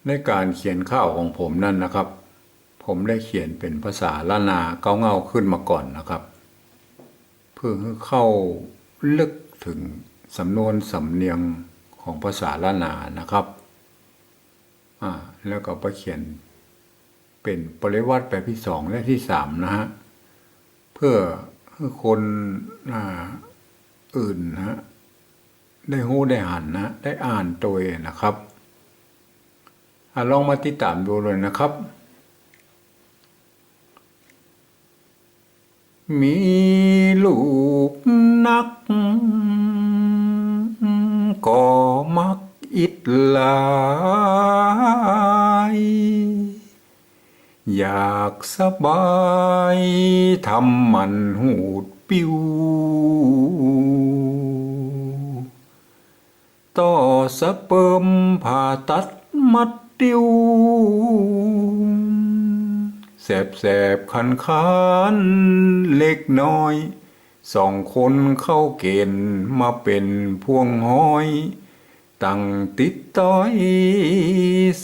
ในการเขียนข้าวของผมนั่นนะครับผมได้เขียนเป็นภาษาล้านนาเก้าเงาขึ้นมาก่อนนะครับเพื่อให้เข้าลึกถึงสำนวนสำเนียงของภาษาล้านนานะครับแล้วก็ไปเขียนเป็นปริวัติแบบที่สองและที่สามนะฮะเพื่อให้คนอื่นนะฮะได้หู้ได้หันนะได้อ่านตัวเองนะครับลองมาติดตามดูเลยนะครับ มีลูกนักก็มักอิดหลายอยากสบายทำมันหูดปิ้วต่อสเปิมผ่าตัดมัดติ้วแสบคันเล็กน้อยสองคนเข้าเกณฑ์มาเป็นพวงห้อยตั้งติดต้อย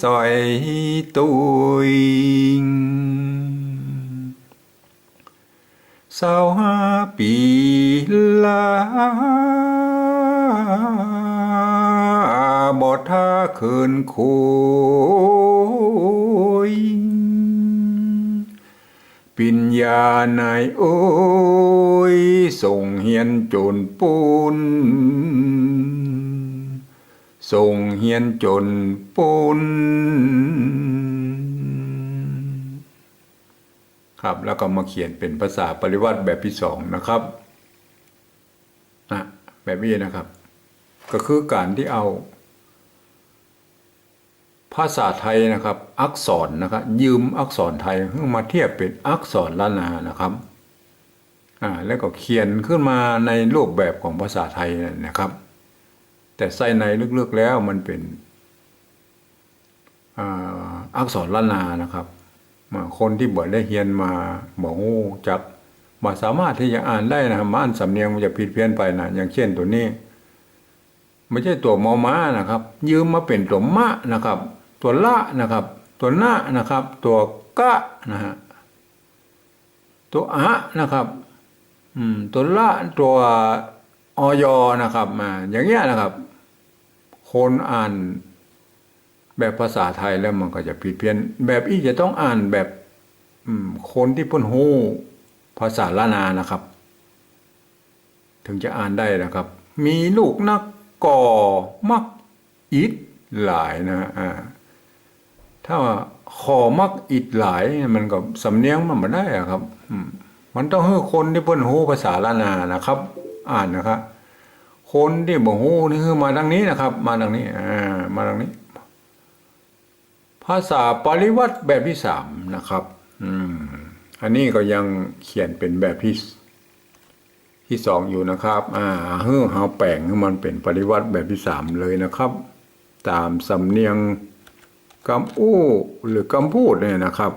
สอยตุย25 ปีลาบ่ท่าคืนคุยปิญญานายโอ้ยส่งเฮียนจนปูนส่งเฮียนจนปูนครับแล้วก็มาเขียนเป็นภาษาปริวัติแบบที่สองนะครับแบบนี้นะครับก็คือการที่เอาภาษาไทยนะครับอักษรนะครับยืมอักษรไทยมาเทียบเป็นอักษรล้านนานะครับแล้วก็เขียนขึ้นมาในรูปแบบของภาษาไทยนะครับแต่ใส่ในลึกๆแล้วมันเป็นอักษรล้านนานะครับคนที่บ่ได้เรียนมาบ่รู้จักบ่สามารถที่จะอ่านได้นะมาอ่านสำเนียงมันจะผิดเพี้ยนไปนะอย่างเช่นตัวนี้ไม่ใช่ตัวมอม้านะครับยืมมาเป็นตัวมะนะครับตัวละนะครับตัวนะนะครับตัวกะนะฮะตัวอะนะครับตัวละตัวอยนะครับอย่างเงี้ยนะครับคนอ่านแบบภาษาไทยแล้วมันก็จะผิดเพี้ยนแบบอีจะต้องอ่านแบบคนที่เพิ่นฮู้ภาษาล้านนานะครับถึงจะอ่านได้นะครับมีลูกนักก่อมักอิดหลายนะถ้าขอมักอิดหลายมันก็สำเนียงมันไม่ได้ครับมันต้องให้คนที่เพิ่นฮู้ภาษาล้านนานะครับอ่านนะครับคนที่บ่ฮู้นี่คือมาทางนี้นะครับมาทางนี้มาทางนี้ภาษาปริวัติแบบที่สามนะครับอันนี้ก็ยังเขียนเป็นแบบที่สองอยู่นะครับเฮาแปลงให้มันเป็นปริวัติแบบที่สามเลยนะครับตามสำเนียงคำอู้หรือคำพูดเนี่ยนะครับ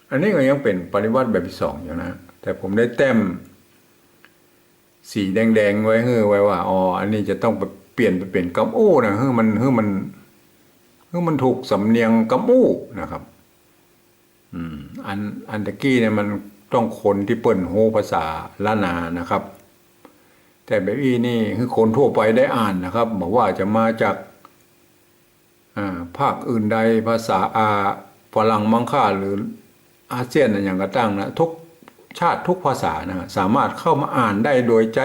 อันนี้ก็ยังเป็นปริวัติแบบที่สองอยู่นะแต่ผมได้แต้มสีแดงๆไว้ว่าอันนี้จะต้องเปลี่ยนไปเป็นคำอู้นะมันถูกสำเนียงคำอู้นะครับอันตะกี้เนี่ยมันต้องคนที่เปิ่นโฮภาษาล้านนานะครับแต่แบบนี่คือคนทั่วไปได้อ่านนะครับบอกว่าจะมาจากภาคอื่นใดภาษาฝรั่งมังค่าหรืออาเซียนอย่างกระตั้งนะทุกชาติทุกภาษานะสามารถเข้ามาอ่านได้โดยใจ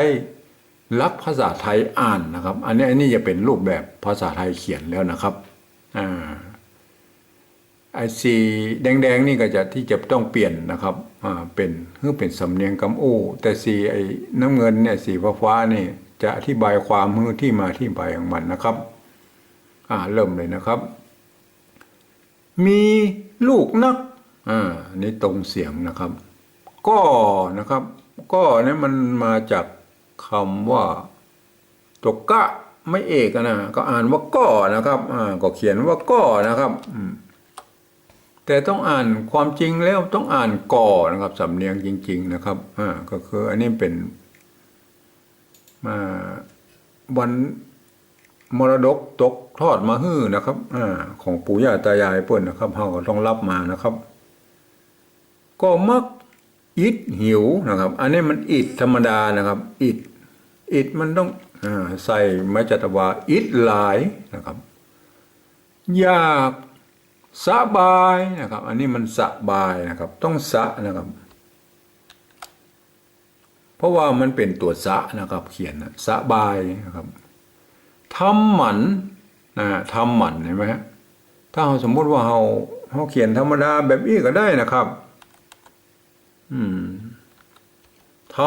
รักภาษาไทยอ่านนะครับอันนี้จะเป็นรูปแบบภาษาไทยเขียนแล้วนะครับไอ้สีแดงๆนี่ก็จะต้องเปลี่ยนนะครับเป็นสำเนียงคำอู้แต่สีไอ้น้ำเงินเนี่ยสีฟ้านี่จะอธิบายความที่มาที่ไปของมันนะครับเริ่มเลยนะครับมีลูกนักนี่ตรงเสียงนะครับก็นะครับก็เนี่ยมันมาจากคำว่าตัวกะไม่เอกนะก็อ่านว่าก็นะครับก็เขียนว่าก็นะครับแต่ต้องอ่านความจริงแล้วต้องอ่านก่อนะครับสำเนียงจริงๆนะครับก็คืออันนี้เป็น วันมรดกตกทอดมาฮื้อนะครับของปู่ย่าตายายเปิ้นนะครับเฮาก็ต้องรับมานะครับ ก็มักอิดหิวนะครับ อันนี้มันอิดธรรมดานะครับอิดมันต้องใส่ไม้จัตวาอิดหลายนะครับอยากสบายนะครับ อันนี้มันสบายนะครับ ต้องสะนะครับ เพราะว่ามันเป็นตัวสะนะครับ เขียนนะสบายนะครับทำหมันทำหมันเห็นไหมฮะถ้าเราสมมุติว่าเราเขียนธรรมดาแบบนี้ก็ได้นะครับท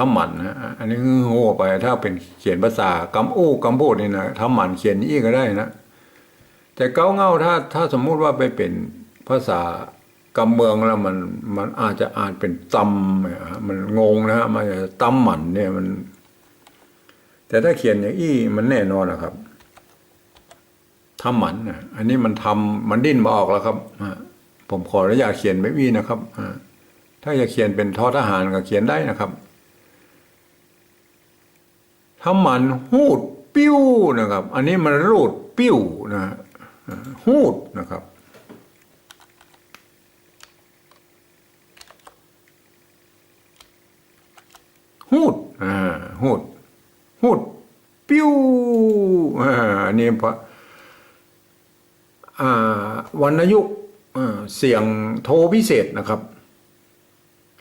ำหมันนะอันนี้คือโง่ไปถ้าเป็นเขียนภาษากำอู้กำพูดนี่นะทำหมันเขียนนี้ก็ได้นะแต่เก้าเงาถ้าสมมุติว่าไปเป็นภาษากำเมืองแล้วมันอาจจะอ่านเป็นตำมันงงนะฮะมันจะตำหมันเนี่ยมันแต่ถ้าเขียนอย่างอี้มันแน่นอนนะครับทำหมันนะอันนี้มันดิ้นมาออกแล้วครับผมขออนุญาตเขียนไม่วีนะครับถ้าจะเขียนเป็นทอทหารก็เขียนได้นะครับทำหมันหูดปิ้วนะครับ อันนี้มันรูดปิ้วนะหูดนะครับหูดหูดปิ้วอันนี้พระวรรณยุกต์เสียงโทพิเศษนะครับ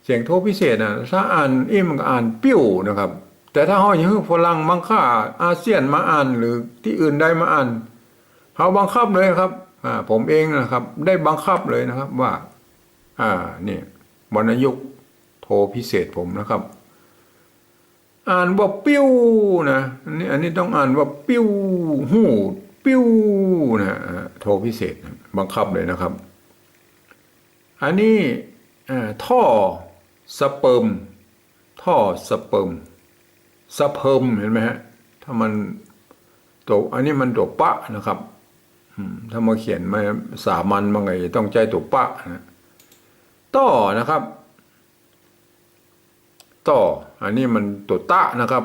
เสียงโทพิเศษถ้าอ่านมันก็อ่านปิ้วนะครับแต่ถ้าอย่างฝรั่งบางค่าอาเซียนมาอ่านหรือที่อื่นได้มาอ่านเขาบังคับเลยครับผมเองนะครับได้บังคับเลยนะครับว่านี่วรรณยุกต์โทพิเศษผมนะครับอ่านว่าปิ้วนะอันนี้ต้องอ่านว่าปิ้วหูดปิ้วนะโทพิเศษบังคับเลยนะครับอันนี้ท่อสเปิร์มท่อสเปิร์มสเปิร์มเห็นไหมฮะถ้ามันตัวอันนี้มันตัวปะนะครับถ้ามาเขียนมาสามัญบางไงต้องใจตัวปะนะต่อนะครับต่ออันนี้มันตัวตะนะครับ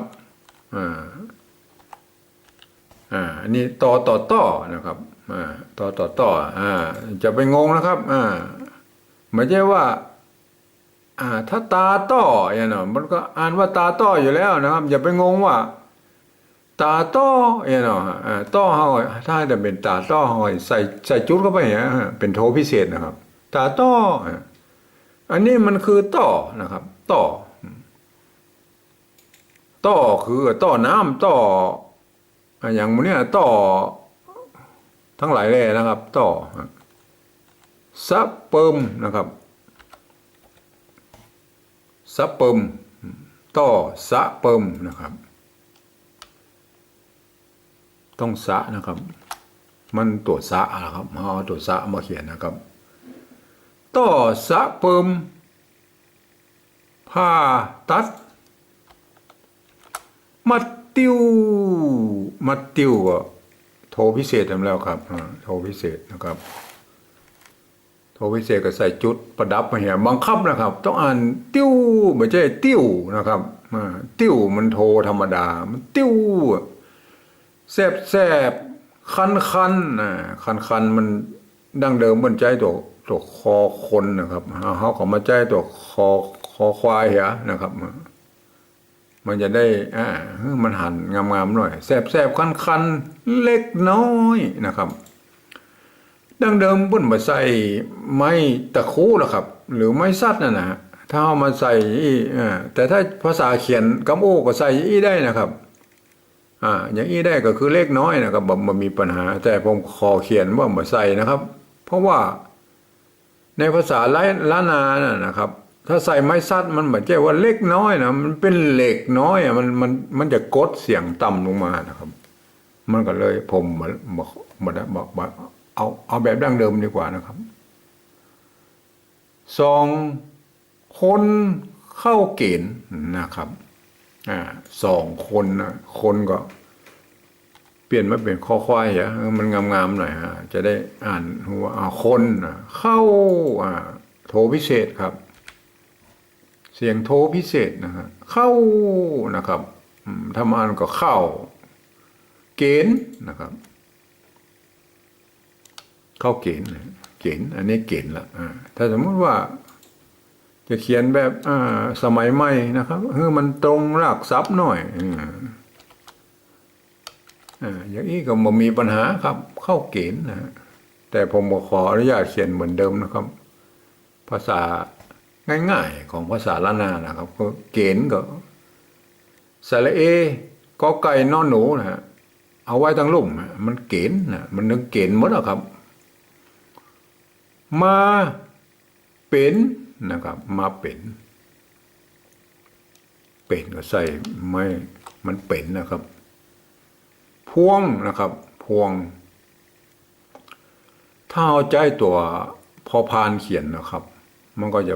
อันนี้ต่อนะครับต่อจะไปงงนะครับไม่ใช่ว่าถ้าตาต้ออย่างนั้นมันก็อ่านว่าตาต้ออยู่แล้วนะครับอย่าไปงงว่าตาต้ออย่างนั้นต้อเฮาถ้าจะเป็นตาต้อเฮาใส่จุดเข้าไปอย่างนี้เป็นโทพิเศษนะครับตาต้ออันนี้มันคือต้อนะครับต้อคือต้อน้ำต้ออย่างนี้ต้อทั้งหลายเลยนะครับต้อสเปิร์มนะครับสเปิร์มต่อสเปิร์มนะครับต้องสะนะครับมันตัวสะนะครับเอาตัวสะมาเขียนนะครับต่อสเปิร์มผ่าตัดมัดติ้วก็โทพิเศษทำแล้วครับโทพิเศษนะครับโทพิเศษก็ใส่จุดประดับมาเหี่ยบังคับนะครับต้องอ่านติ้วไม่ใช่ติ้วนะครับติ้วมันโทธรรมดามันติ้วแสบคันคันมันดั้งเดิมบนใจตัวคอคนนะครับเขาขอมาใจตัวคอควายเหรอนะครับมันจะได้มันหันงามๆหน่อยแสบคันเล็กน้อยนะครับดั้งเดิมบุ่นมาใส่ไม้ตะคูนะครับหรือไม้ซัดนั่นนะถ้าเอามาใส่แต่ถ้าภาษาเขียนกำโอ้ก็ใส่ได้นะครับอย่างได้ก็คือเล็กน้อยนะครับมันมีปัญหาแต่ผมขอเขียนว่ามาใส่นะครับเพราะว่าในภาษาล้านนานะครับถ้าใส่ไม้ซัดมันเหมือนจะว่าเล็กน้อยนะมันเป็นเหล็กน้อยมันจะกดเสียงต่ำลงมานะครับมันก็เลยผมบอกเอาแบบดั้งเดิมดีกว่านะครับ2 คนเข้าเกณฑ์นะครับ2 คนนะคนก็เปลี่ยนมาเป็นข้อควายเหรอมันงามๆหน่อยจะได้อ่านว่าคนเข้าโทพิเศษครับเสียงโทพิเศษนะฮะเข้านะครับถ้าอ่านก็เข้า เกณฑ์นะครับเข้าเกณฑ์เกณฑ์อันนี้เกณฑ์ละถ้าสมมติว่าจะเขียนแบบสมัยใหม่นะครับมันตรงรากศัพท์หน่อยอย่างนี้ก็ไม่มีปัญหาครับเข้าเกณฑ์นะแต่ผมขออนุญาตเขียนเหมือนเดิมนะครับภาษาง่ายๆของภาษาล้านนานะครับก็เกณฑ์ก็สระเอกอไก่นอนหนูนะฮะเอาไว้ทั้งลุ่มมันเกณฑ์นะมันนึกเกณฑ์หมดแล้วครับมาเป็นนะครับมาเป็นก็ใส่ไม่มันเป็นนะครับพวงนะครับพวงถ้าเอาใจตัวพอพานเขียนนะครับมันก็จะ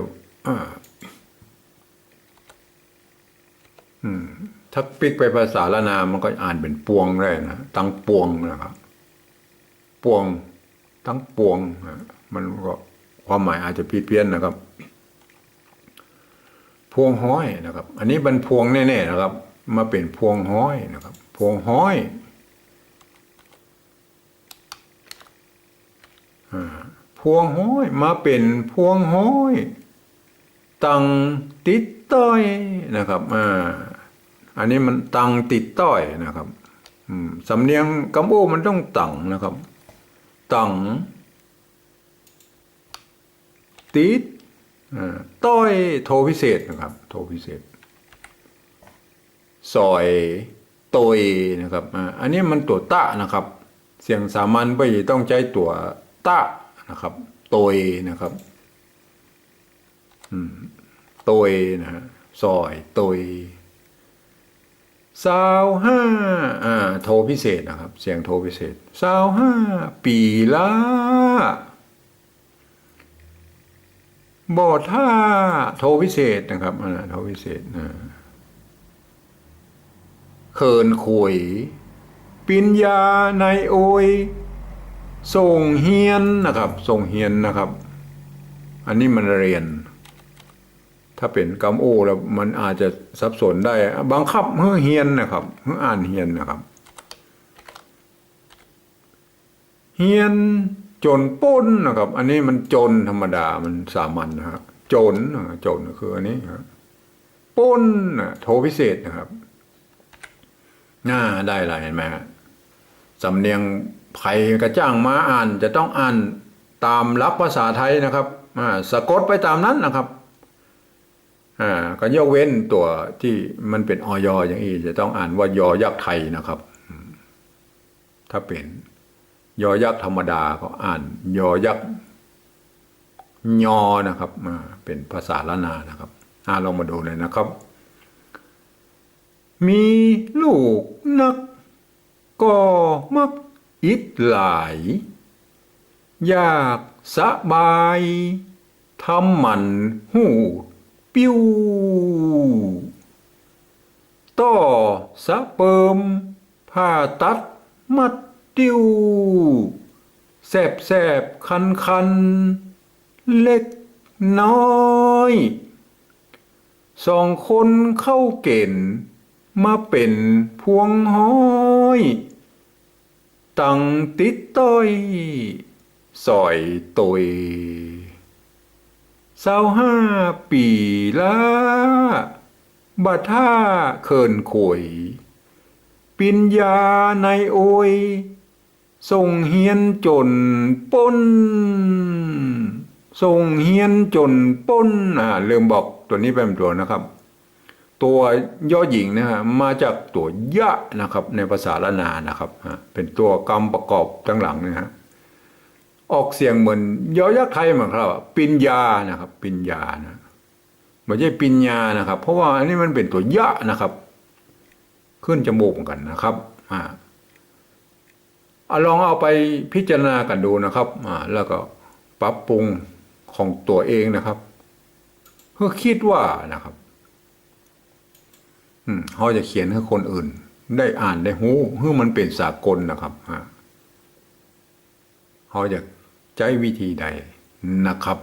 ถ้าปิกไปภาษาละนามันก็อ่านเป็นปวงได้นะตั้งปวงนะครับปวงตั้งปวงมันก็ความหมายอาจจะผิดเพี้ยนนะครับพวงห้อยนะครับอันนี้เป็นพวงแน่ๆนะครับมาเป็นพวงห้อยนะครับพวงห้อยพวงห้อยมาเป็นพวงห้อยตังติดต้อยนะครับอันนี้มันตังติดต้อยนะครับสำเนียงกัมพูมันต้องตังนะครับตังติดต้อยโทพิเศษนะครับโทพิเศษซอยโตยนะครับอันนี้มันตัวตะนะครับเสียงสามัญไปต้องใช้ตัวตะนะครับโตยนะครับโตยนะฮะซอยโตย25โทพิเศษนะครับเสียงโทพิเศษ25ปีละบอท่าโทพิเศษนะครับโทพิเศษเขินขุยปิญญาในโอยส่งเฮียนนะครับส่งเฮียนนะครับอันนี้มันเรียนถ้าเป็นกัมโอแล้วมันอาจจะสับสนได้บังคับเฮือเฮียนนะครับเฮืออ่านเฮียนนะครับเฮียนจนป้นนะครับอันนี้มันจนธรรมดามันสามัญนะครับจนคืออันนี้ครับป้นโทพิเศษนะครับได้อะไรเห็นไหมครับสำเนียงไผ่กระจ้างมาอ่านจะต้องอ่านตามหลักภาษาไทยนะครับสะกดไปตามนั้นนะครับก็ยกเว้นตัวที่มันเป็นอยอย่างนี้จะต้องอ่านว่ายอยักษ์ไทยนะครับถ้าเป็นยอยักษ์ธรรมดาก็อ่านยอยักษ์ยอนะครับเป็นภาษาล้านนานะครับลองมาดูเลยนะครับมีลูกนักก็มักอิดหลายอยากสบายทำมันหูปิ้วต่อสะเปิมผ่าตัดมัดติ้วแสบคันเล็กน้อย2 คนเข้าเกณฑ์มาเป็นพวงห้อยตังติดต้อยสอยตย25 ปีละบัดท่าเขินขวยปิญญาในโอยส่งเฮียนจนป้นส่งเฮียนจนป้นลืมบอกตัวนี้เป็นตัวนะครับตัวยอหญิงนะฮะมาจากตัวยะนะครับในภาษาละนานะครับเป็นตัวกรรมประกอบทั้งหลังนะฮะออกเสียงเหมือนยอยักษ์ไทยเหมือนครับปิญญานะครับปิญญานะไม่ใช่ปิญญานะครับเพราะว่าอันนี้มันเป็นตัวยะนะครับขึ้นจมูกกันนะครับลองเอาไปพิจารณากันดูนะครับแล้วก็ปรับปรุงของตัวเองนะครับเพื่อคิดว่านะครับเขาจะเขียนให้คนอื่นได้อ่านได้หู้เพื่อมันเป็นสากลนะครับเขาจะใช้วิธีใดนะครับ